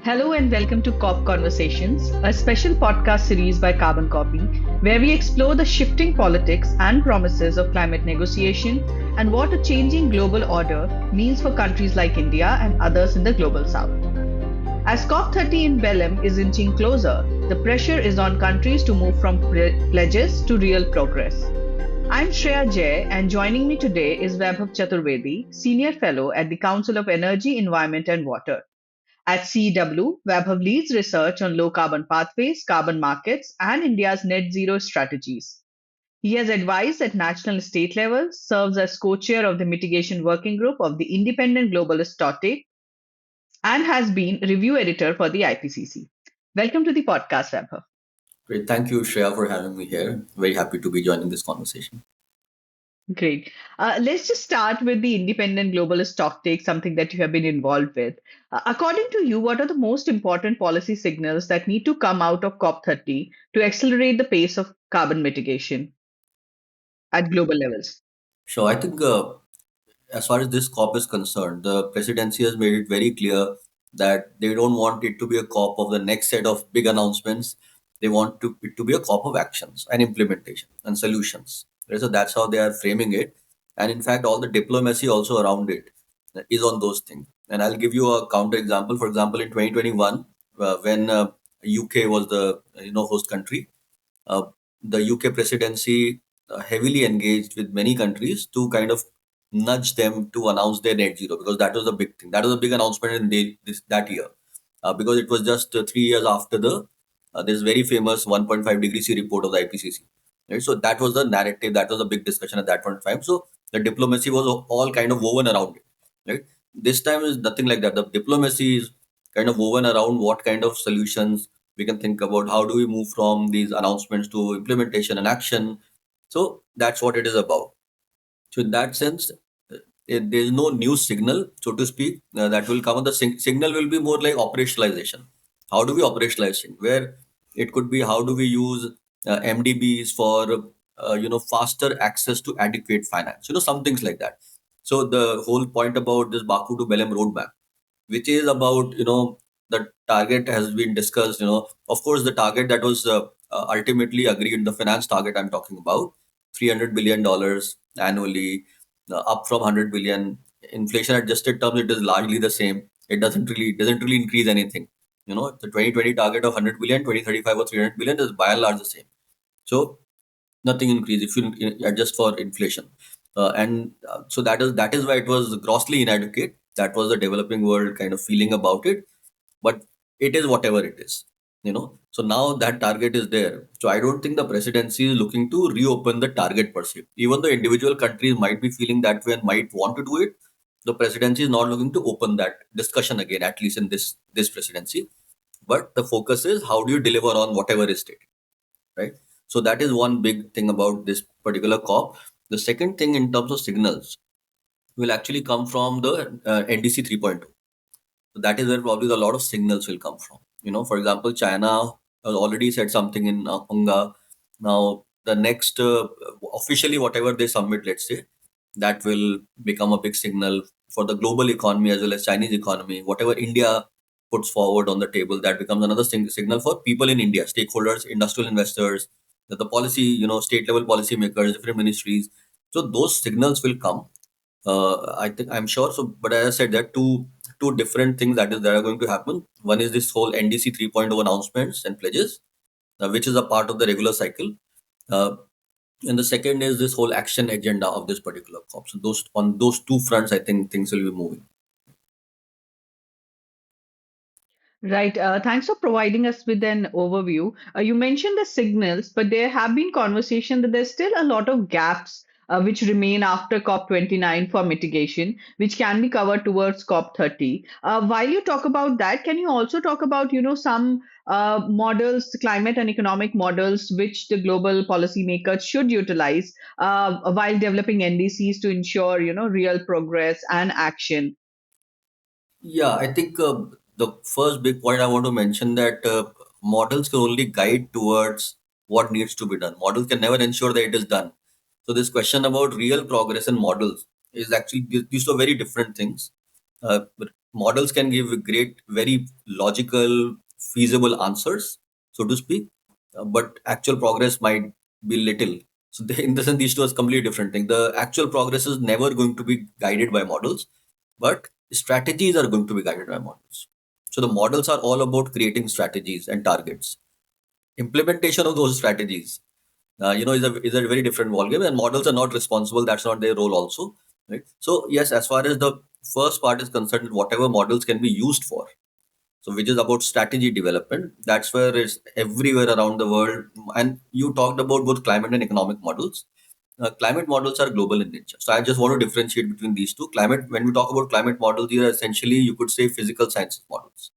Hello and welcome to COP Conversations, a special podcast series by Carbon Copy, where we explore the shifting politics and promises of climate negotiation and what a changing global order means for countries like India and others in the global south. As COP30 in Belém is inching closer, the pressure is on countries to move from pledges to real progress. I'm Shreya Jai, and joining me today is Vaibhav Chaturvedi, Senior Fellow at the Council of Energy, Environment and Water. At CEEW, Vaibhav leads research on low carbon pathways, carbon markets, and India's net zero strategies. He has advised at national and state level, serves as co chair of the mitigation working group of the Independent Globalist Tote, and has been review editor for the IPCC. Welcome to the podcast, Vaibhav. Great. Thank you, Shreya, for having me here. Very happy to be joining this conversation. Great. Let's just start with the independent globalist stock take, something that you have been involved with. According to you, what are the most important policy signals that need to come out of COP30 to accelerate the pace of carbon mitigation at global levels? So I think as far as this COP is concerned, the presidency has made it very clear that they don't want it to be a COP of the next set of big announcements. They want it to be a COP of actions and implementation and solutions. Right? So that's how they are framing it. And in fact, all the diplomacy also around it is on those things. And I'll give you a counter example. For example, in 2021, when UK was the host country, uh, the UK presidency heavily engaged with many countries to kind of nudge them to announce their net zero, because that was a big thing. That was a big announcement in that year, because it was just 3 years after the this very famous 1.5 degree C report of the IPCC. Right? So that was the narrative. That was a big discussion at that point in time. So the diplomacy was all kind of woven around it. Right? This time is nothing like that. The diplomacy is kind of woven around what kind of solutions we can think about. How do we move from these announcements to implementation and action? So that's what it is about. So in that sense, there is no new signal, so to speak, that will come. The signal will be more like operationalization. How do we operationalize it? Where it could be, how do we use MDBs for faster access to adequate finance? Some things like that. So the whole point about this Baku to Belém roadmap, which is about the target has been discussed. Of course, the target that was ultimately agreed, the finance target I'm talking about, $300 billion annually, up from 100 billion. Inflation adjusted terms, it is largely the same. It doesn't really increase anything. The 2020 target of 100 billion, 2035 or 300 billion is by and large the same. So nothing increase if you adjust for inflation. So that is why it was grossly inadequate. That was the developing world kind of feeling about it. But it is whatever it is. So now that target is there. So I don't think the presidency is looking to reopen the target per se. Even though individual countries might be feeling that way and might want to do it, the presidency is not looking to open that discussion again, at least in this presidency. But the focus is, how do you deliver on whatever is stated, right? So that is one big thing about this particular COP. The second thing in terms of signals will actually come from the NDC 3.2. So that is where probably a lot of signals will come from. For example, China has already said something in UNGA. Now, the next, officially, whatever they submit, let's say, that will become a big signal for the global economy as well as Chinese economy. Whatever India puts forward on the table, that becomes another signal for people in India, stakeholders, industrial investors, the policy, state level policy makers, different ministries. So those signals will come. I think, I'm sure. So, but as I said, there are two different things that are going to happen. One is this whole NDC 3.0 announcements and pledges, which is a part of the regular cycle. Uh, and the second is this whole action agenda of this particular COP. So those two fronts, I think things will be moving. Right. Thanks for providing us with an overview. You mentioned the signals, but there have been conversation that there's still a lot of gaps which remain after COP29 for mitigation, which can be covered towards COP30. While you talk about that, can you also talk about, some models, climate and economic models, which the global policymakers should utilize while developing NDCs to ensure, real progress and action? Yeah, I think the first big point I want to mention that models can only guide towards what needs to be done. Models can never ensure that it is done. So this question about real progress and models is actually, these are very different things. But models can give great, very logical, feasible answers, so to speak, but actual progress might be little. So in the sense, these two are completely different thing. The actual progress is never going to be guided by models, but strategies are going to be guided by models. So the models are all about creating strategies and targets. Implementation of those strategies, is a very different ballgame, and models are not responsible. That's not their role, also, right? So yes, as far as the first part is concerned, whatever models can be used for, so which is about strategy development, that's where it's everywhere around the world. And you talked about both climate and economic models. Climate models are global in nature, so I just want to differentiate between these two. Climate, when we talk about climate models, these are essentially, you could say, physical sciences models,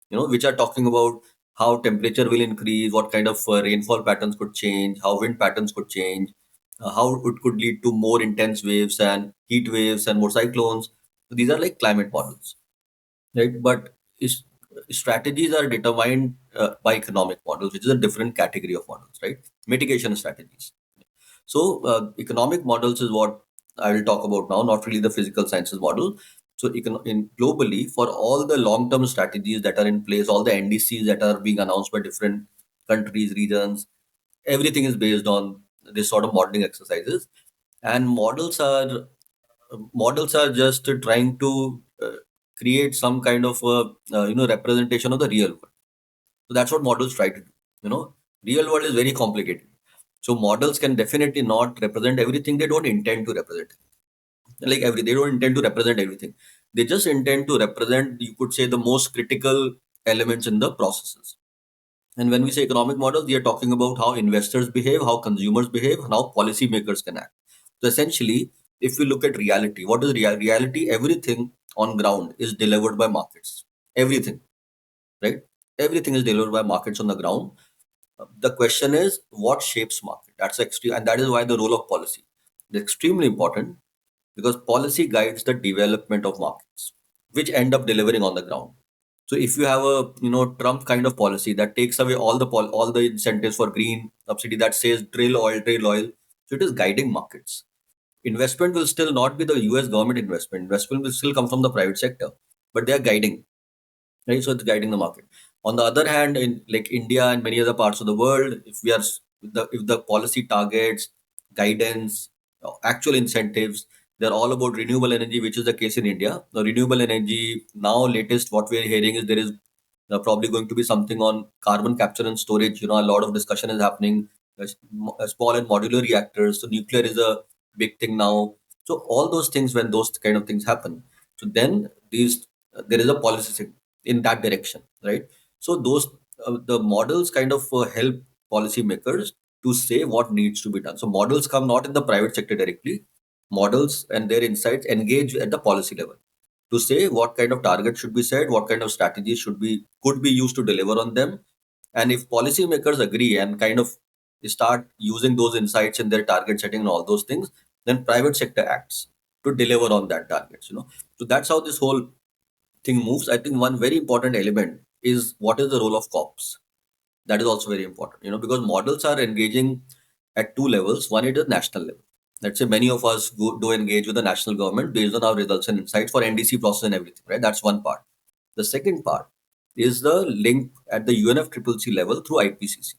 which are talking about how temperature will increase, what kind of rainfall patterns could change, how wind patterns could change, how it could lead to more intense waves and heat waves and more cyclones. So these are like climate models, right? But is, strategies are determined by economic models, which is a different category of models, right? Mitigation strategies. So economic models is what I will talk about now, not really the physical sciences model. So in globally, for all the long-term strategies that are in place, all the NDCs that are being announced by different countries, regions, everything is based on this sort of modeling exercises. And models are just trying to create some kind of representation of the real world. So that's what models try to do. Real world is very complicated. So models can definitely not represent everything. They don't intend to represent. They don't intend to represent everything. They just intend to represent, you could say, the most critical elements in the processes. And when we say economic models, we are talking about how investors behave, how consumers behave, and how policymakers can act. So essentially, if we look at reality, what is reality? Everything on ground is delivered by markets. Everything, right? Everything is delivered by markets on the ground. The question is what shapes market. That's extreme, and that is why the role of policy is extremely important, because policy guides the development of markets, which end up delivering on the ground. So if you have a Trump kind of policy that takes away all the incentives for green subsidy, that says drill oil, so it is guiding markets. Investment will still not be the US government investment. Investment will still come from the private sector, but they are guiding, right? So it's guiding the market. On the other hand, in like India and many other parts of the world, if the policy targets, guidance, actual incentives, they're all about renewable energy, which is the case in India. The renewable energy now, latest what we're hearing is there is probably going to be something on carbon capture and storage. A lot of discussion is happening. Small and modular reactors. So nuclear is a big thing now. So all those things, when those kind of things happen, so then these there is a policy in that direction, right? So those the models kind of help policymakers to say what needs to be done. So models come not in the private sector directly. Models and their insights engage at the policy level to say what kind of target should be set, what kind of strategies could be used to deliver on them. And if policymakers agree and kind of start using those insights in their target setting and all those things, then private sector acts to deliver on that targets. So that's how this whole thing moves. I think one very important element is what is the role of cops. That is also very important, because models are engaging at two levels. One is the national level. Let's say many of us do engage with the national government based on our results and insights for NDC process and everything, right? That's one part. The second part is the link at the UNFCCC level through IPCC,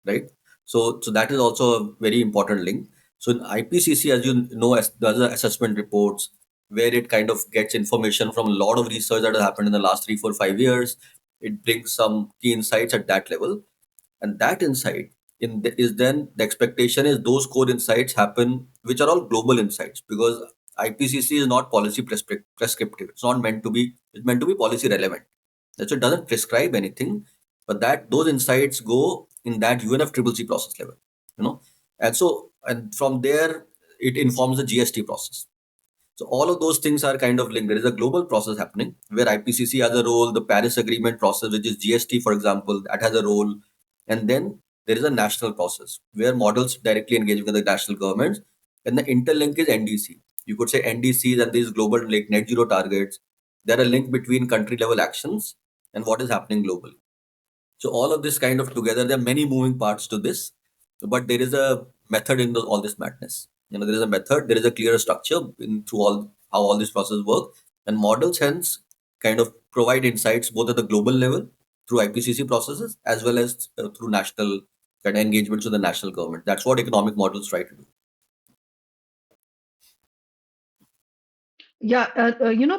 right? So that is also a very important link. So in IPCC, as you know, does the assessment reports where it kind of gets information from a lot of research that has happened in the last 3, 4, 5 years. It brings some key insights at that level, and that insight is then the expectation is those core insights happen, which are all global insights, because IPCC is not policy prescriptive. It's not meant to be. It's meant to be policy relevant. That's why it doesn't prescribe anything, but that those insights go in that UNFCCC process level, and from there it informs the GST process. So all of those things are kind of linked. There is a global process happening where IPCC has a role, the Paris Agreement process, which is GST, for example, that has a role. And then there is a national process where models directly engage with the national governments. And the interlink is NDC. You could say NDCs and these global like net zero targets. They're a link between country level actions and what is happening globally. So all of this kind of together, there are many moving parts to this, but there is a method in all this madness. There is a method, there is a clear structure in through all how all these processes work, and models hence kind of provide insights both at the global level through IPCC processes as well as through national kind of engagements with the national government. That's what economic models try to do. Yeah,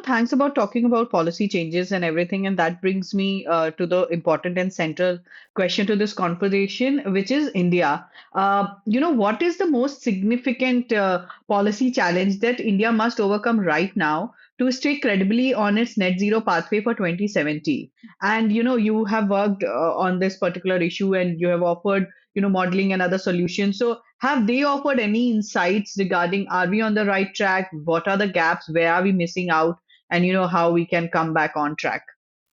thanks about talking about policy changes and everything. And that brings me to the important and central question to this conversation, which is India. What is the most significant policy challenge that India must overcome right now to stay credibly on its net zero pathway for 2070? And, you have worked on this particular issue and you have offered, modeling and other solutions. So, have they offered any insights regarding are we on the right track? What are the gaps? Where are we missing out? And how we can come back on track?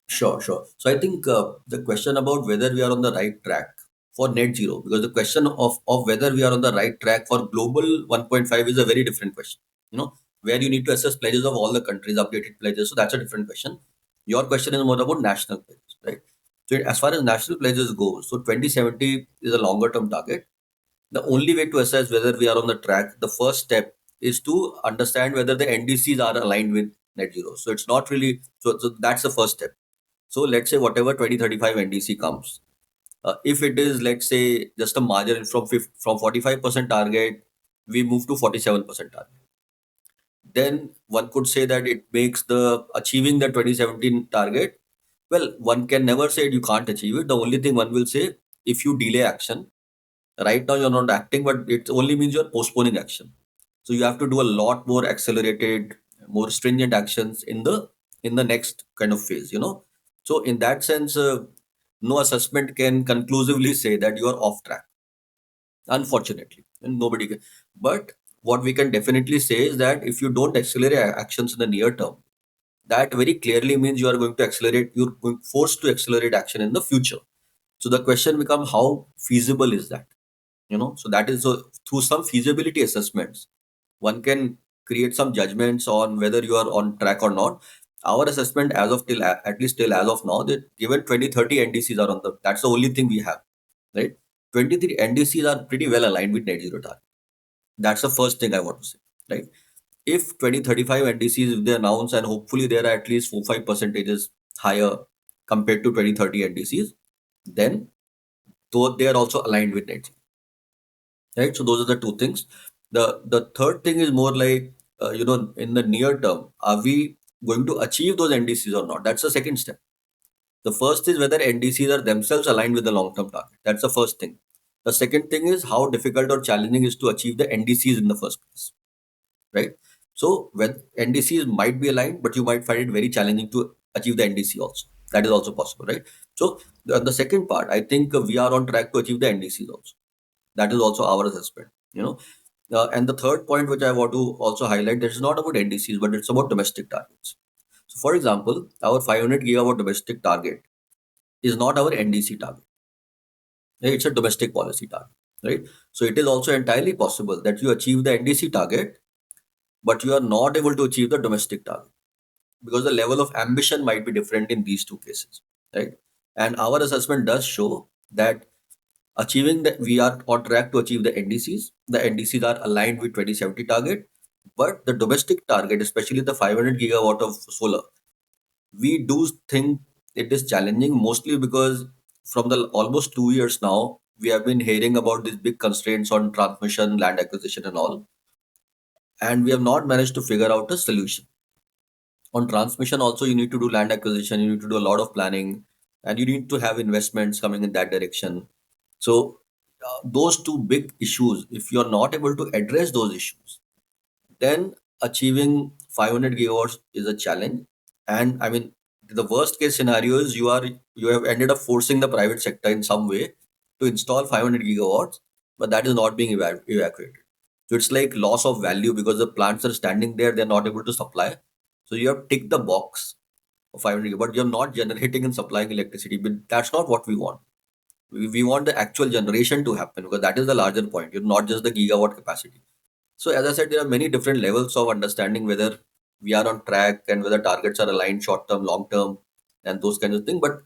Sure, sure. So I think the question about whether we are on the right track for net zero, because the question of whether we are on the right track for global 1.5 is a very different question. Where you need to assess pledges of all the countries, updated pledges. So that's a different question. Your question is more about national pledges, right? So as far as national pledges go, so 2070 is a longer term target. The only way to assess whether we are on the track, the first step is to understand whether the NDCs are aligned with net zero. So it's not really, so that's the first step. So let's say whatever 2035 NDC comes, if it is, let's say, just a margin from 45% target, we move to 47% target. Then one could say that it makes the achieving the 2017 target. Well, one can never say you can't achieve it. The only thing one will say, if you delay action, right now you're not acting, but it only means you're postponing action. So you have to do a lot more accelerated, more stringent actions in the next kind of phase. So in that sense, no assessment can conclusively say that you are off track, unfortunately, and nobody can. But what we can definitely say is that if you don't accelerate actions in the near term, that very clearly means you are going to accelerate, you're going forced to accelerate action in the future. So the question becomes, how feasible is that? So that is, so through some feasibility assessments, one can create some judgments on whether you are on track or not. Our assessment as of till at least till as of now, that given 2030 NDCs are on the, that's the only thing we have, right? 23 NDCs are pretty well aligned with net zero target. That's the first thing I want to say, right? If 2035 NDCs, if they announce, and hopefully there are at least 4-5 percentages higher compared to 2030 NDCs, then though they are also aligned with net zero, right? So those are the two things. The third thing is more like, in the near term, are we going to achieve those NDCs or not? That's the second step. The first is whether NDCs are themselves aligned with the long term target. That's the first thing. The second thing is how difficult or challenging is to achieve the NDCs in the first place, right? So when NDCs might be aligned, but you might find it very challenging to achieve the NDC also. That is also possible, right? So the second part, I think we are on track to achieve the NDCs also. That is also our assessment. And the third point, which I want to also highlight, that is not about NDCs, but it's about domestic targets. So, for example, our 500 gigawatt domestic target is not our NDC target. Right? It's a domestic policy target, right? So, it is also entirely possible that you achieve the NDC target, but you are not able to achieve the domestic target because the level of ambition might be different in these two cases, right? And our assessment does show that achieving that we are on track to achieve the NDCs. The NDCs are aligned with 2070 target, but the domestic target, especially the 500 gigawatt of solar, we do think it is challenging, mostly because from the almost 2 years now, we have been hearing about these big constraints on transmission, land acquisition, and all, and we have not managed to figure out a solution. On transmission, also, you need to do land acquisition, you need to do a lot of planning, and you need to have investments coming in that direction. So, those two big issues, if you're not able to address those issues, then achieving 500 gigawatts is a challenge. And I mean, the worst case scenario is you have ended up forcing the private sector in some way to install 500 gigawatts, but that is not being evacuated. So it's like loss of value because the plants are standing there, they're not able to supply. So you have ticked the box of 500 but you're not generating and supplying electricity. But that's not what we want. We want the actual generation to happen, because that is the larger point. You're not just the gigawatt capacity. So as I said, there are many different levels of understanding whether we are on track and whether targets are aligned short term, long term, and those kinds of things. But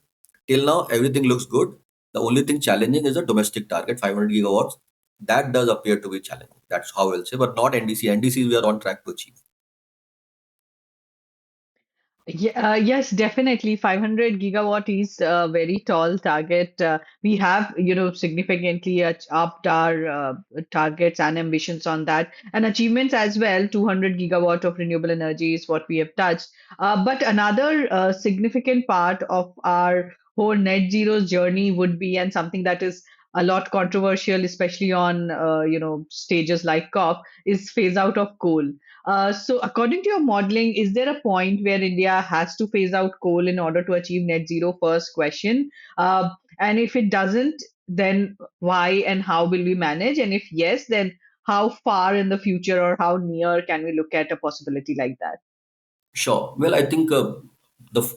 till now, everything looks good. The only thing challenging is the domestic target, 500 gigawatts. That does appear to be challenging. That's how I'll say, but not NDC. NDCs we are on track to achieve. Yeah, yes, definitely. 500 gigawatt is a very tall target. We have, significantly upped our targets and ambitions on that, and achievements as well. 200 gigawatt of renewable energy is what we have touched. But another significant part of our whole net zero journey would be, and something that is a lot controversial, especially on, stages like COP, is phase out of coal. So, according to your modeling, is there a point where India has to phase out coal in order to achieve net zero? First question. And if it doesn't, then why and how will we manage? And if yes, then how far in the future or how near can we look at a possibility like that? Sure. Well, I think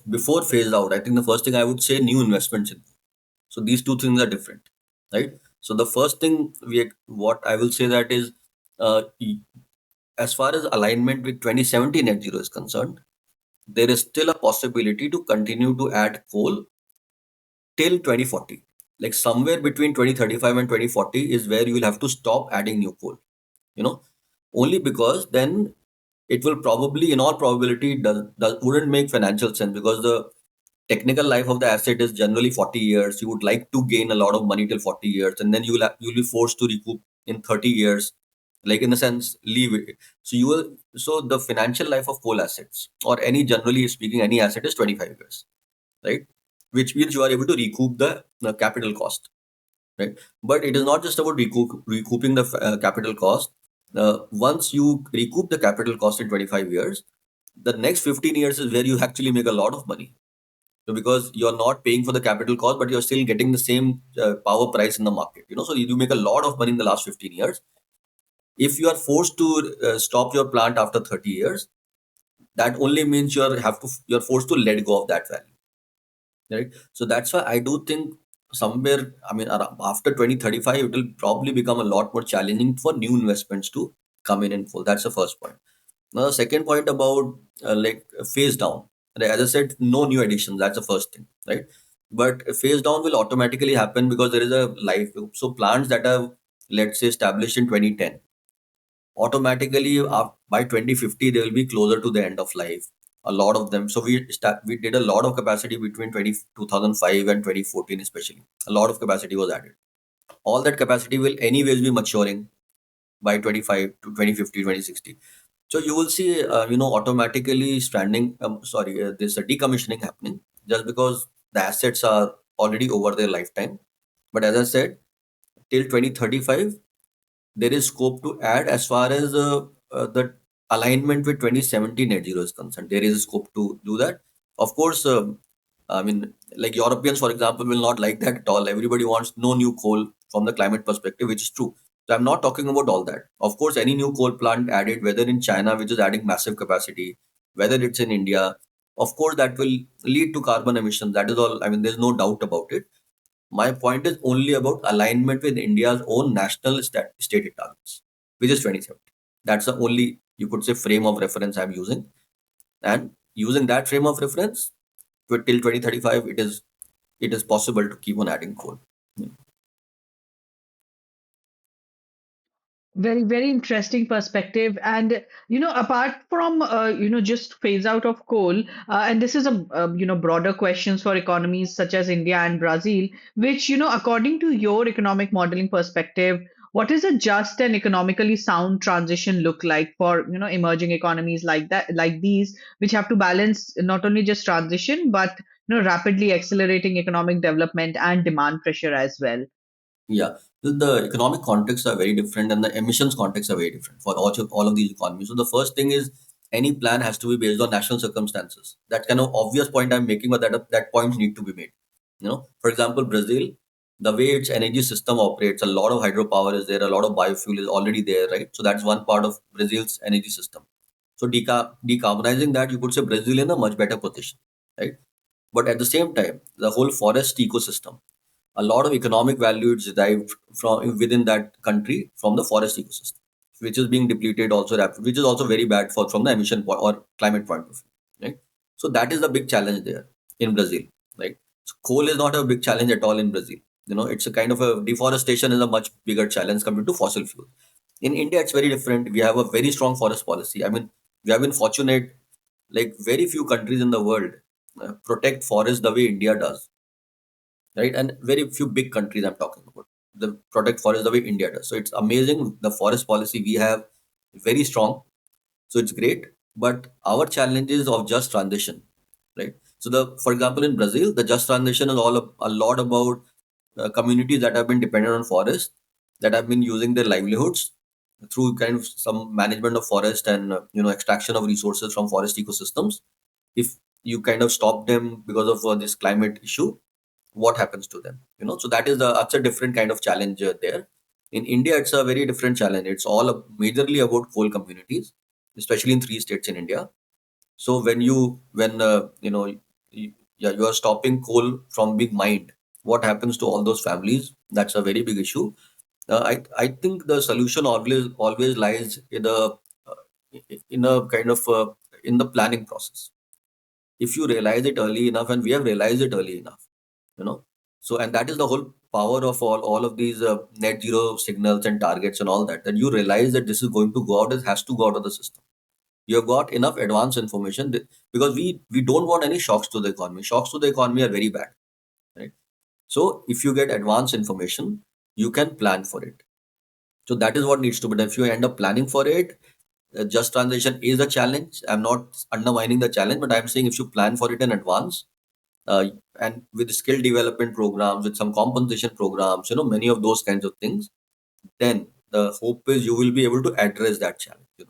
before phase out, I think the first thing I would say new investments. So these two things are different, right? So the first thing what I will say that is, uh, y- as far as alignment with 2070 net zero is concerned, there is still a possibility to continue to add coal till 2040. Like somewhere between 2035 and 2040 is where you will have to stop adding new coal. You know, only because then it will probably, in all probability, wouldn't make financial sense because the technical life of the asset is generally 40 years. You would like to gain a lot of money till 40 years, and then you'll be forced to recoup in 30 years, like in a sense, leave it. So you will so the financial life of coal assets or any generally speaking any asset is 25 years, right? Which means you are able to recoup the capital cost, right? But it is not just about recouping the capital cost. Once you recoup the capital cost in 25 years, the next 15 years is where you actually make a lot of money. So because you're not paying for the capital cost, but you're still getting the same power price in the market. So you make a lot of money in the last 15 years. If you are forced to stop your plant after 30 years, that only means you're forced to let go of that value, right? So that's why I do think somewhere, I mean, after 2035, it will probably become a lot more challenging for new investments to come in full. That's the first point. Now, the second point about like phase down. Right? As I said, no new additions. That's the first thing, right? But phase down will automatically happen because there is a life. So plants that are, let's say, established in 2010, automatically by 2050 they will be closer to the end of life, a lot of them. So we did a lot of capacity between 2005 and 2014 especially. A lot of capacity was added. All that capacity will anyways be maturing by 25 to 2050, 2060. So you will see automatically stranding, there's a decommissioning happening just because the assets are already over their lifetime. But as I said, till 2035 there is scope to add as far as the alignment with 2070 net zero is concerned. There is scope to do that. Of course, I mean, like Europeans, for example, will not like that at all. Everybody wants no new coal from the climate perspective, which is true. So I'm not talking about all that. Of course, any new coal plant added, whether in China, which is adding massive capacity, whether it's in India, of course, that will lead to carbon emissions. That is all. I mean, there's no doubt about it. My point is only about alignment with India's own national stated targets, which is 2070. That's the only, you could say, frame of reference I'm using. And using that frame of reference till 2035, it is possible to keep on adding coal. Very, very interesting perspective. And, apart from, just phase out of coal, and this is broader questions for economies such as India and Brazil, which, according to your economic modeling perspective, what is a just and economically sound transition look like for, emerging economies like that, like these, which have to balance not only just transition, but, rapidly accelerating economic development and demand pressure as well? Yeah, the economic contexts are very different and the emissions contexts are very different for all of these economies. So the first thing is any plan has to be based on national circumstances. That kind of obvious point I'm making, but that point need to be made. For example, Brazil, the way its energy system operates, a lot of hydropower is there, a lot of biofuel is already there, right? So that's one part of Brazil's energy system. So decarbonizing that, you could say Brazil in a much better position, right? But at the same time, the whole forest ecosystem, a lot of economic value is derived from within that country from the forest ecosystem, which is being depleted also rapid, which is also very bad for from the emission point or climate point of view, right? So that is the big challenge there in Brazil, right? So coal is not a big challenge at all in Brazil. It's a kind of a deforestation is a much bigger challenge compared to fossil fuel. In India, it's very different. We have a very strong forest policy. I mean, we have been fortunate. Like very few countries in the world protect forests the way India does, right? And very few big countries I'm talking about, the protect forest the way India does. So it's amazing. The forest policy we have very strong. So it's great. But our challenge is of just transition, right? So the for example in Brazil, the just transition is a lot about communities that have been dependent on forest, that have been using their livelihoods through kind of some management of forest and extraction of resources from forest ecosystems. If you kind of stop them because of this climate issue, what happens to them, so that's a different kind of challenge there. In India it's a very different challenge. It's all majorly about coal communities, especially in three states in India. So when yeah, you are stopping coal from being mined, what happens to all those families? That's a very big issue. I think the solution always lies in a kind of in the planning process. If you realize it early enough, and we have realized it early enough, you know so and that is the whole power of all of these net zero signals and targets and all that you realize that this is going to go out, it has to go out of the system. You have got enough advanced information because we don't want any shocks to the economy. Shocks to the economy are very bad, right? So if you get advanced information, you can plan for it. So that is what needs to be done. If you end up planning for it, just transition is a challenge. I'm not undermining the challenge, but I'm saying if you plan for it in advance, uh, and with skill development programs, with some compensation programs, many of those kinds of things, then the hope is you will be able to address that challenge. Yeah.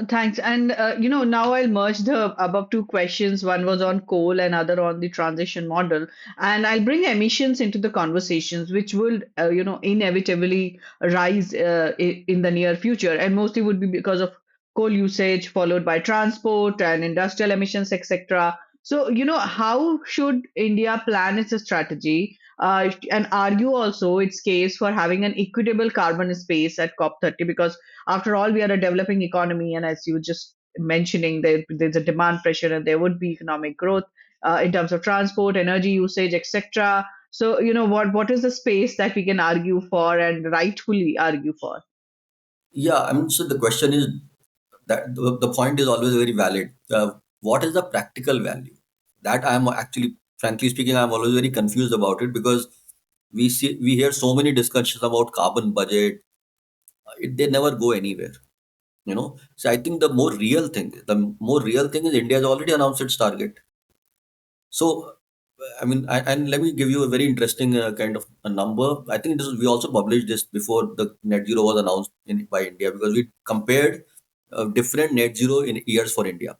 Thanks. And now I'll merge the above two questions. One was on coal and other on the transition model. And I'll bring emissions into the conversations, which will, inevitably rise in the near future, and mostly would be because of coal usage, followed by transport and industrial emissions, etc. So, how should India plan its strategy? And argue also its case for having an equitable carbon space at COP30, because after all, we are a developing economy, and as you were just mentioning, there's a demand pressure, and there would be economic growth in terms of transport, energy usage, etc. So, what is the space that we can argue for and rightfully argue for? Yeah, I mean, so the question is that the point is always very valid. What is the practical value? That I'm actually, frankly speaking, I'm always very confused about it because we hear so many discussions about carbon budget. They never go anywhere. So I think the more real thing is India has already announced its target. So, I mean, and let me give you a very interesting kind of a number. I think we also published this before the net zero was announced by India, because we compared different net zero in years for India,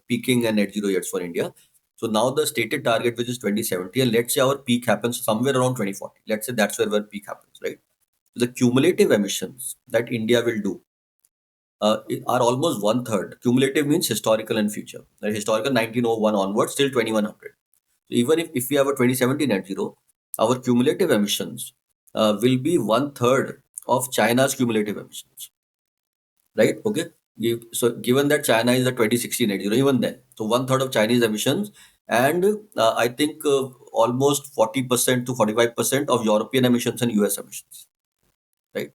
peaking and net zero years for India. So now the stated target, which is 2070, and let's say our peak happens somewhere around 2040. Let's say that's where our peak happens, right? The cumulative emissions that India will do are almost one third. Cumulative means historical and future. The historical 1901 onwards till 2100. So even if we have a 2070 net zero, our cumulative emissions will be one third of China's cumulative emissions, right? Okay. So given that China is a 2060 net zero, even then, so one third of Chinese emissions, and I think almost 40% to 45% of European emissions and US emissions, right?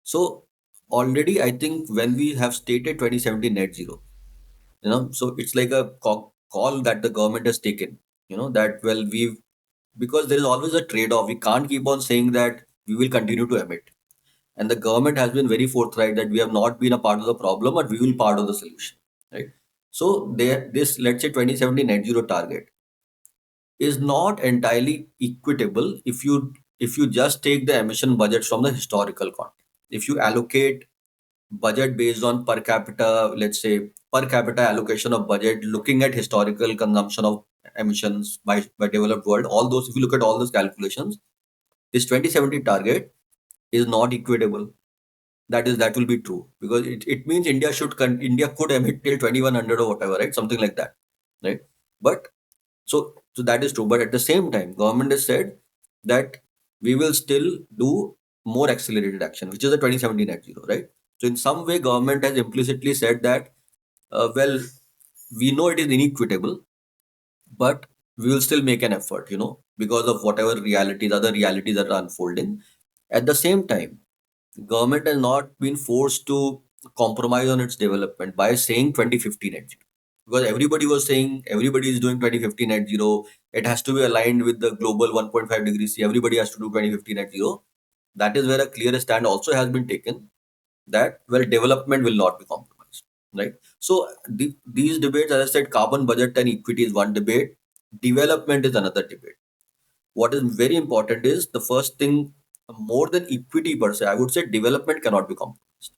So already, I think when we have stated 2070 net zero, so it's like a call that the government has taken, that well, because there is always a trade-off. We can't keep on saying that we will continue to emit. And the government has been very forthright that we have not been a part of the problem, but we will part of the solution, right? So this, let's say, 2070 net zero target is not entirely equitable if you just take the emission budgets from the historical context. If you allocate budget based on per capita, let's say per capita allocation of budget, looking at historical consumption of emissions by developed world, all those, if you look at all those calculations, this 2070 target is not equitable. That will be true, because it means India could emit till 2100 or whatever, right? Something like that, right? But so that is true. But at the same time, government has said that we will still do more accelerated action, which is the 2070 net zero, right? So in some way, government has implicitly said that, well, we know it is inequitable, but we will still make an effort, because of whatever other realities that are unfolding. At the same time, government has not been forced to compromise on its development by saying 2050 net zero. Because everybody was saying everybody is doing 2050 net zero. It has to be aligned with the global 1.5 degrees C. Everybody has to do 2050 net zero. That is where a clear stand also has been taken that, well, development will not be compromised, right? So these debates, as I said, carbon budget and equity is one debate, development is another debate. What is very important is the first thing, more than equity per se, I would say development cannot be compromised,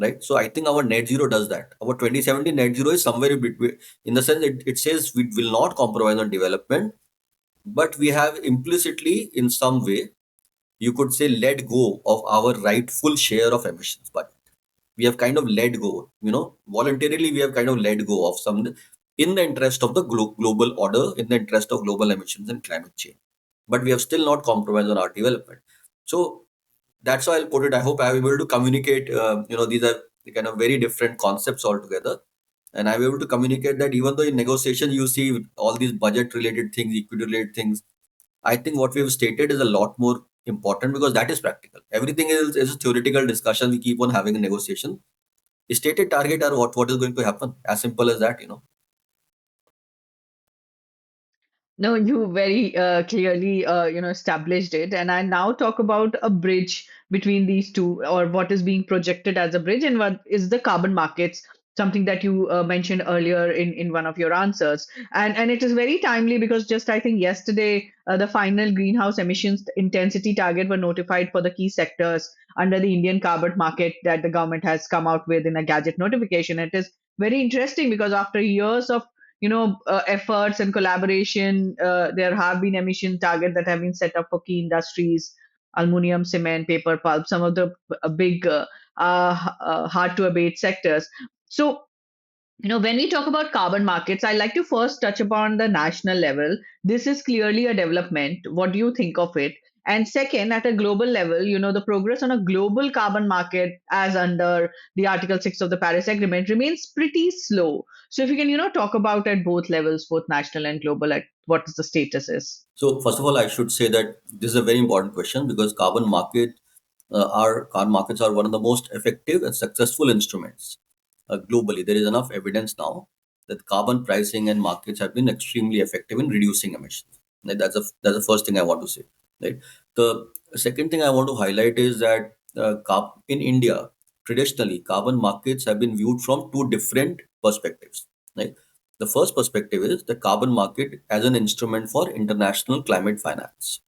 right? So I think our net zero does that. Our 2070 net zero is somewhere in between, in the sense it says we will not compromise on development, but we have implicitly, in some way, you could say, let go of our rightful share of emissions. But we have kind of let go, voluntarily, we have kind of let go of some in the interest of the global order, in the interest of global emissions and climate change. But we have still not compromised on our development. So that's how I'll put it. I hope I'm able to communicate. These are the kind of very different concepts altogether. And I'm able to communicate that even though in negotiations you see all these budget related things, equity related things, I think what we've stated is a lot more important because that is practical. Everything is a theoretical discussion we keep on having in negotiation. Stated target are what is going to happen. As simple as that. No, you very clearly, established it. And I now talk about a bridge between these two, or what is being projected as a bridge, and what is the carbon markets, something that you mentioned earlier in one of your answers. And it is very timely because just I think yesterday, the final greenhouse emissions intensity target were notified for the key sectors under the Indian carbon market that the government has come out with in a gadget notification. It is very interesting because after years of efforts and collaboration. There have been emission targets that have been set up for key industries, aluminum, cement, paper, pulp, some of the big, hard to abate sectors. So, when we talk about carbon markets, I like to first touch upon the national level. This is clearly a development. What do you think of it? And second, at a global level, the progress on a global carbon market, as under the Article 6 of the Paris Agreement, remains pretty slow. So, if you can, talk about at both levels, both national and global, at what is the status is. So first of all, I should say that this is a very important question because carbon markets are one of the most effective and successful instruments globally. There is enough evidence now that carbon pricing and markets have been extremely effective in reducing emissions. Right? That's the first thing I want to say. Right. The second thing I want to highlight is that in India, traditionally, carbon markets have been viewed from two different perspectives. Right. The first perspective is the carbon market as an instrument for international climate finance.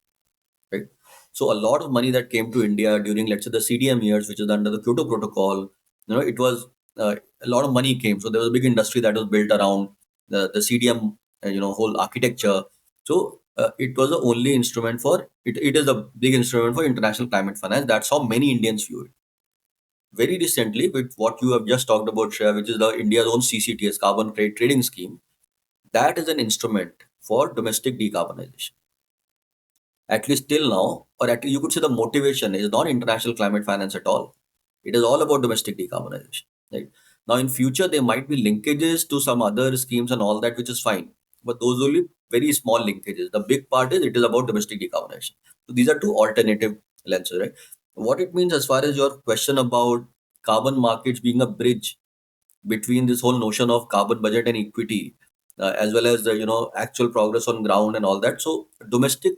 Right. So a lot of money that came to India during, let's say, the CDM years, which is under the Kyoto Protocol, it was a lot of money came. So there was a big industry that was built around the CDM, whole architecture. So it was the only instrument for it. It is a big instrument for international climate finance. That's how many Indians view it. Very recently, with what you have just talked about, Shreya, which is the India's own CCTS, carbon credit trading scheme, that is an instrument for domestic decarbonization. At least till now, or at least you could say the motivation is not international climate finance at all. It is all about domestic decarbonization. Right? Now, in future, there might be linkages to some other schemes and all that, which is fine. But those will be very small linkages. The big part is it is about domestic decarbonization. So these are two alternative lenses, right? What it means as far as your question about carbon markets being a bridge between this whole notion of carbon budget and equity, as well as the actual progress on ground and all that. So domestic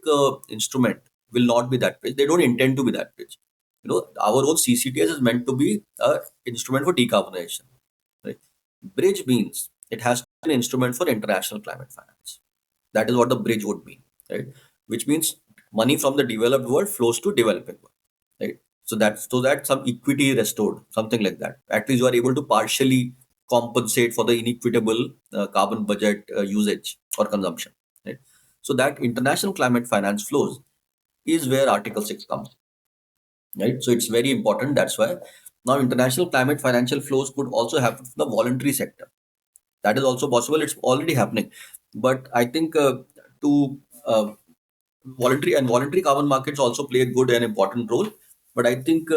instrument will not be that bridge. They don't intend to be that bridge. Our own CCTS is meant to be a instrument for decarbonization. Right? Bridge means it has to be an instrument for international climate finance. That is what the bridge would mean, right? Which means money from the developed world flows to developing world, right? So that some equity restored, something like that. At least you are able to partially compensate for the inequitable carbon budget usage or consumption, right? So that international climate finance flows is where Article 6 comes, right? So it's very important. That's why now international climate financial flows could also happen from the voluntary sector. That is also possible. It's already happening. But I think to voluntary carbon markets also play a good and important role. But I think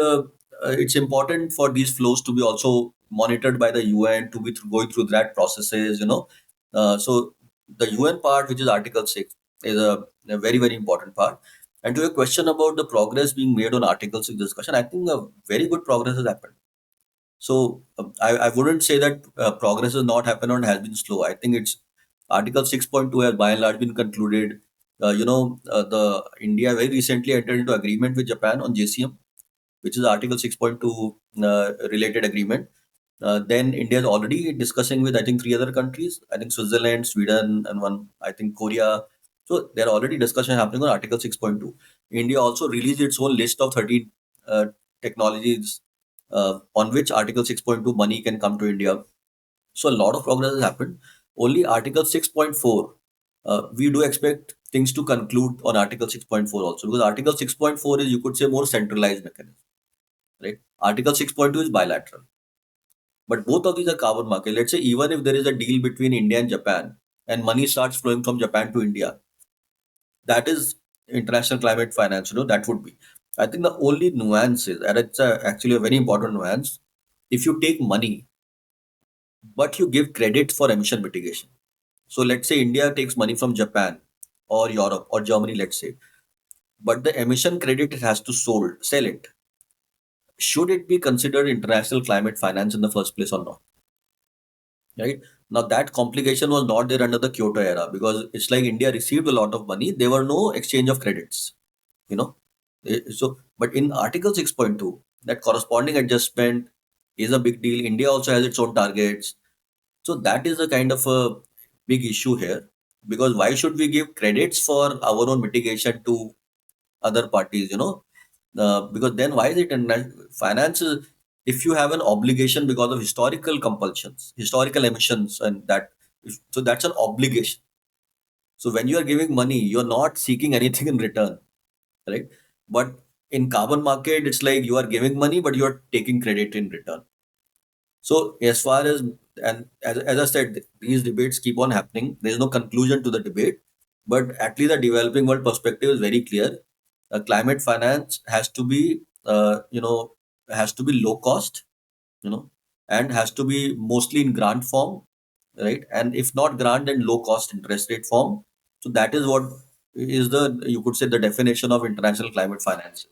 it's important for these flows to be also monitored by the UN, to be going through that processes. So the UN part, which is Article 6, is a very, very important part. And to your question about the progress being made on Article 6 discussion, I think a very good progress has happened. So I wouldn't say that progress has not happened or has been slow. I think it's Article 6.2 has by and large been concluded. The India very recently entered into agreement with Japan on JCM, which is Article 6.2 related agreement. Then India is already discussing with I think three other countries. I think Switzerland, Sweden, and one I think Korea. So there are already discussion happening on Article 6.2. India also released its own list of 13 technologies on which Article 6.2 money can come to India. So a lot of progress has happened. Only Article 6.4, we do expect things to conclude on Article 6.4 also, because Article 6.4 is, you could say, more centralized mechanism, right? Article 6.2 is bilateral. But both of these are carbon market. Let's say even if there is a deal between India and Japan and money starts flowing from Japan to India, that is international climate finance, that would be. I think the only nuance is, and it's actually a very important nuance, if you take money, but you give credit for emission mitigation. So let's say India takes money from Japan or Europe or Germany, let's say, but the emission credit it has to sell it. Should it be considered international climate finance in the first place or not? Right now, that complication was not there under the Kyoto era, because it's like India received a lot of money, there were no exchange of credits, you know. So but in Article 6.2, that corresponding adjustment is a big deal. India also has its own targets. So that is a kind of a big issue here, because why should we give credits for our own mitigation to other parties, because then why is it in finance if you have an obligation because of historical compulsions, historical emissions, and so that's an obligation. So when you are giving money, you're not seeking anything in return, right? But in carbon market, it's like you are giving money, but you're taking credit in return. So as far as, and as I said, these debates keep on happening. There is no conclusion to the debate, but at least the developing world perspective is very clear. Climate finance has to be low cost, and has to be mostly in grant form, right? And if not grant, then low cost interest rate form. So that is what is you could say, the definition of international climate finance.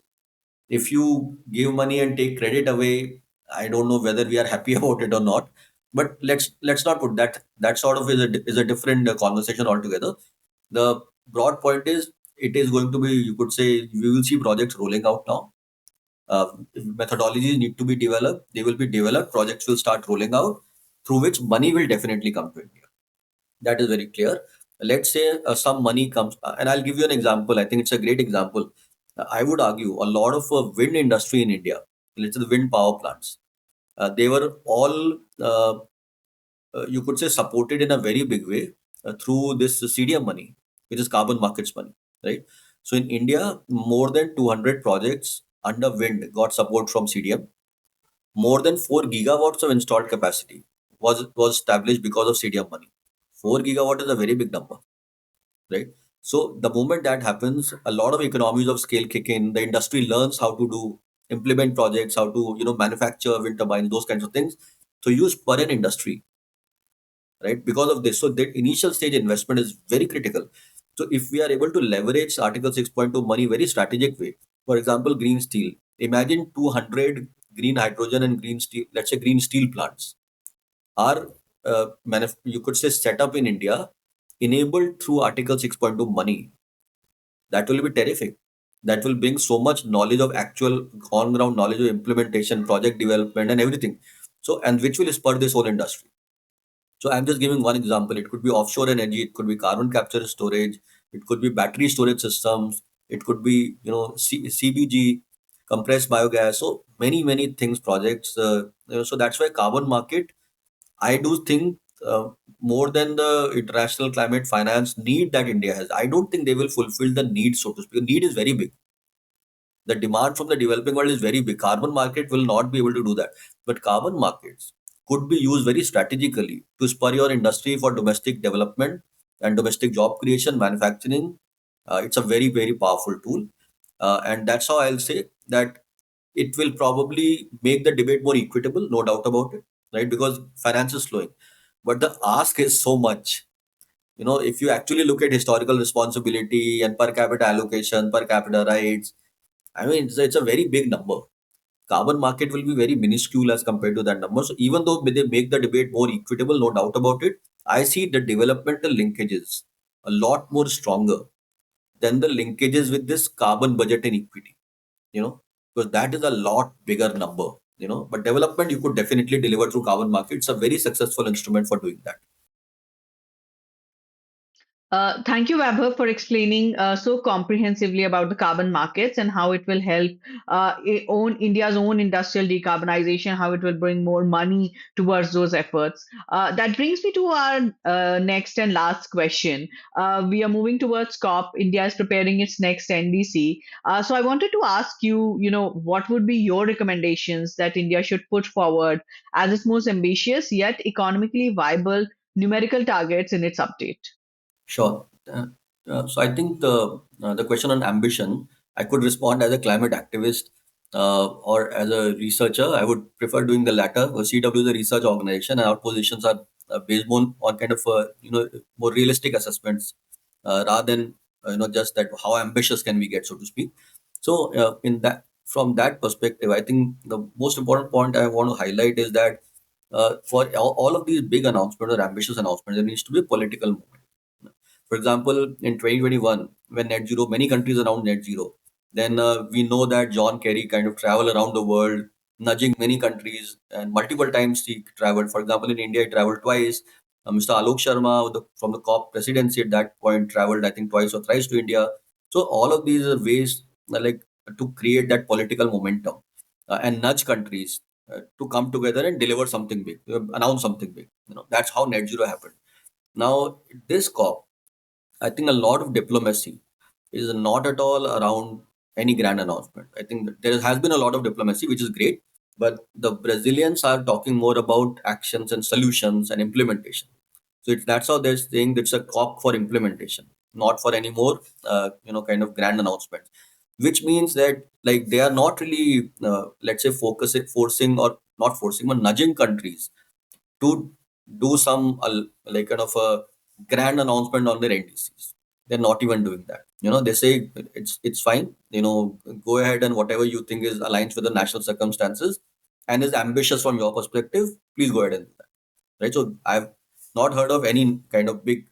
If you give money and take credit away, I don't know whether we are happy about it or not. But let's not put that sort of is a different conversation altogether. The broad point is, it is going to be, you could say, we will see projects rolling out now. Methodologies need to be developed. They will be developed. Projects will start rolling out, through which money will definitely come to India. That is very clear. Let's say some money comes, and I'll give you an example. I think it's a great example. I would argue a lot of wind industry in India, let's say the wind power plants, they were all, you could say, supported in a very big way through this CDM money, which is carbon markets money, right? So in India, more than 200 projects under wind got support from CDM. More than 4 gigawatts of installed capacity was established because of CDM money. 4 gigawatt is a very big number, right? So the moment that happens, a lot of economies of scale kick in. The industry learns how to implement projects, how to manufacture wind turbines, those kinds of things. So you spur an industry, right? Because of this, so that initial stage investment is very critical. So if we are able to leverage Article 6.2 money very strategic way, for example, green steel. Imagine 200 green hydrogen and green steel, let's say green steel plants are you could say set up in India, enabled through Article 6.2 money. That will be terrific. That will bring so much knowledge of actual on ground knowledge of implementation, project development, and everything. So, and which will spur this whole industry. So, I'm just giving one example. It could be offshore energy, it could be carbon capture and storage, it could be battery storage systems, it could be CBG, compressed biogas. So many things, projects. So that's why carbon market, I do think, more than the international climate finance need that India has, I don't think they will fulfill the need, so to speak. The need is very big. The demand from the developing world is very big. Carbon market will not be able to do that. But carbon markets could be used very strategically to spur your industry for domestic development and domestic job creation, manufacturing. It's a very powerful tool. And that's how I'll say that it will probably make the debate more equitable, no doubt about it, right? Because finance is flowing. But the ask is so much, If you actually look at historical responsibility and per capita allocation, per capita rights, I mean, it's a very big number. Carbon market will be very minuscule as compared to that number. So even though they make the debate more equitable, no doubt about it, I see the developmental linkages a lot more stronger than the linkages with this carbon budget and equity, you know, because that is a lot bigger number. But development you could definitely deliver through carbon market. It's a very successful instrument for doing that. Thank you, Vaibhav, for explaining so comprehensively about the carbon markets and how it will help India's own industrial decarbonization, how it will bring more money towards those efforts. That brings me to our next and last question. We are moving towards COP. India is preparing its next NDC. So I wanted to ask you, what would be your recommendations that India should put forward as its most ambitious yet economically viable numerical targets in its update? Sure. So I think the question on ambition, I could respond as a climate activist or as a researcher. I would prefer doing the latter. CW is a research organization, and our positions are based on kind of more realistic assessments rather than just that how ambitious can we get, so to speak. So in that from that perspective, I think the most important point I want to highlight is that for all of these big announcements or ambitious announcements, there needs to be a political movement. For example, in 2021, when net zero, many countries announced net zero. Then we know that John Kerry kind of traveled around the world, nudging many countries, and multiple times he traveled. For example, in India, he traveled twice. Mr. Alok Sharma from the COP presidency at that point traveled, I think, twice or thrice to India. So all of these are ways like to create that political momentum and nudge countries to come together and deliver something big, announce something big. That's how net zero happened. Now, this COP, I think a lot of diplomacy is not at all around any grand announcement. I think that there has been a lot of diplomacy, which is great, but the Brazilians are talking more about actions and solutions and implementation. So that's how they're saying that it's a COP for implementation, not for any more, kind of grand announcements. Which means that like they are not really, let's say, forcing or not forcing, but nudging countries to do some like kind of a grand announcement on their NDCs. They're not even doing that. They say it's fine. Go ahead and whatever you think is aligns with the national circumstances and is ambitious from your perspective, please go ahead and do that. Right. So I've not heard of any kind of big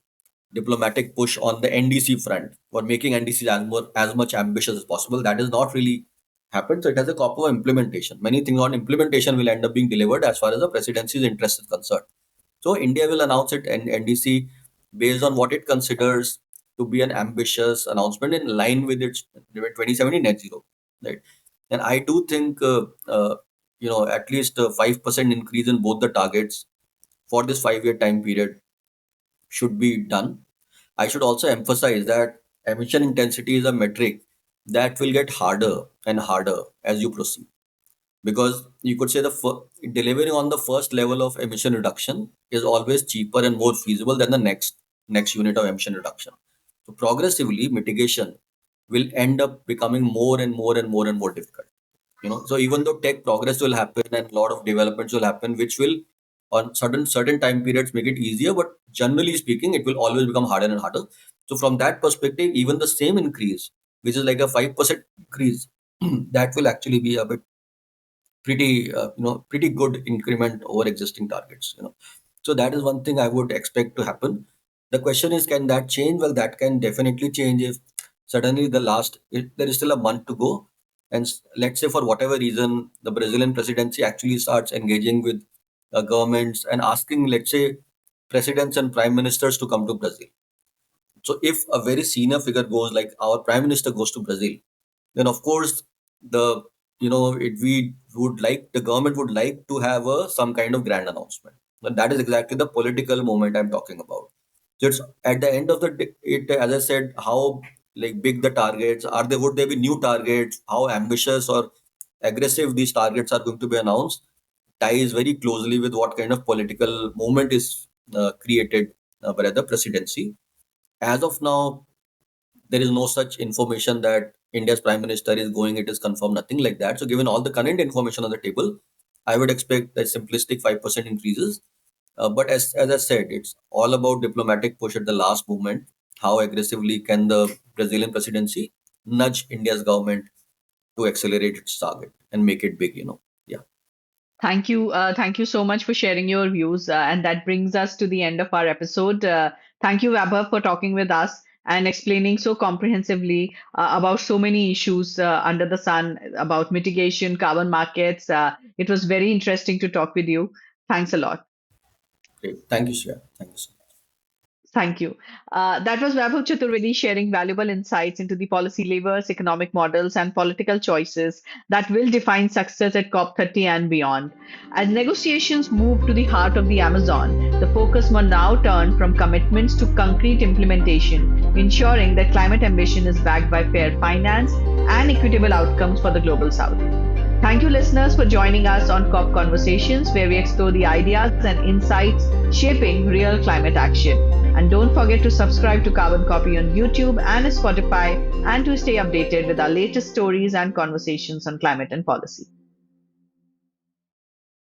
diplomatic push on the NDC front for making NDCs as much ambitious as possible. That has not really happened. So it has a copy of implementation. Many things on implementation will end up being delivered as far as the presidency's interest is concerned. So India will announce it and NDC based on what it considers to be an ambitious announcement in line with its 2070 net zero. Right. And I do think at least a 5% increase in both the targets for this 5-year time period should be done. I should also emphasize that emission intensity is a metric that will get harder and harder as you proceed, because you could say delivering on the first level of emission reduction is always cheaper and more feasible than the next unit of emission reduction. So progressively mitigation will end up becoming more and more and more and more difficult. So even though tech progress will happen and a lot of developments will happen, which will on certain time periods make it easier, but generally speaking it will always become harder and harder. So from that perspective, even the same increase, which is like a 5% increase, that will actually be a bit pretty good increment over existing targets. So that is one thing I would expect to happen. The question is, can that change? Well, that can definitely change if suddenly there is still a month to go, and let's say for whatever reason the Brazilian presidency actually starts engaging with governments and asking, let's say, presidents and prime ministers to come to Brazil. So if a very senior figure goes, like our prime minister goes to Brazil, then of course the we would like the government would like to have some kind of grand announcement. And that is exactly the political moment I'm talking about. So it's at the end of the day, as I said, how like big the targets are. There would there be new targets? How ambitious or aggressive these targets are going to be announced ties very closely with what kind of political moment is created by the presidency. As of now, there is no such information that India's prime minister is going, it is confirmed, nothing like that. So, given all the current information on the table, I would expect that simplistic 5% increases. But as I said, it's all about diplomatic push at the last moment. How aggressively can the Brazilian presidency nudge India's government to accelerate its target and make it big? Yeah, Thank you so much for sharing your views. And that brings us to the end of our episode. Thank you, Vaibhav, for talking with us and explaining so comprehensively about so many issues under the sun, about mitigation, carbon markets. It was very interesting to talk with you. Thanks a lot. great. Thank you, Shreya. Thank you so much. Thank you. That was Vaibhav Chaturvedi sharing valuable insights into the policy levers, economic models, and political choices that will define success at COP30 and beyond. As negotiations move to the heart of the Amazon, the focus must now turn from commitments to concrete implementation, ensuring that climate ambition is backed by fair finance and equitable outcomes for the global south. Thank you, listeners, for joining us on COP Conversations, where we explore the ideas and insights shaping real climate action. And don't forget to subscribe to Carbon Copy on YouTube and Spotify, and to stay updated with our latest stories and conversations on climate and policy.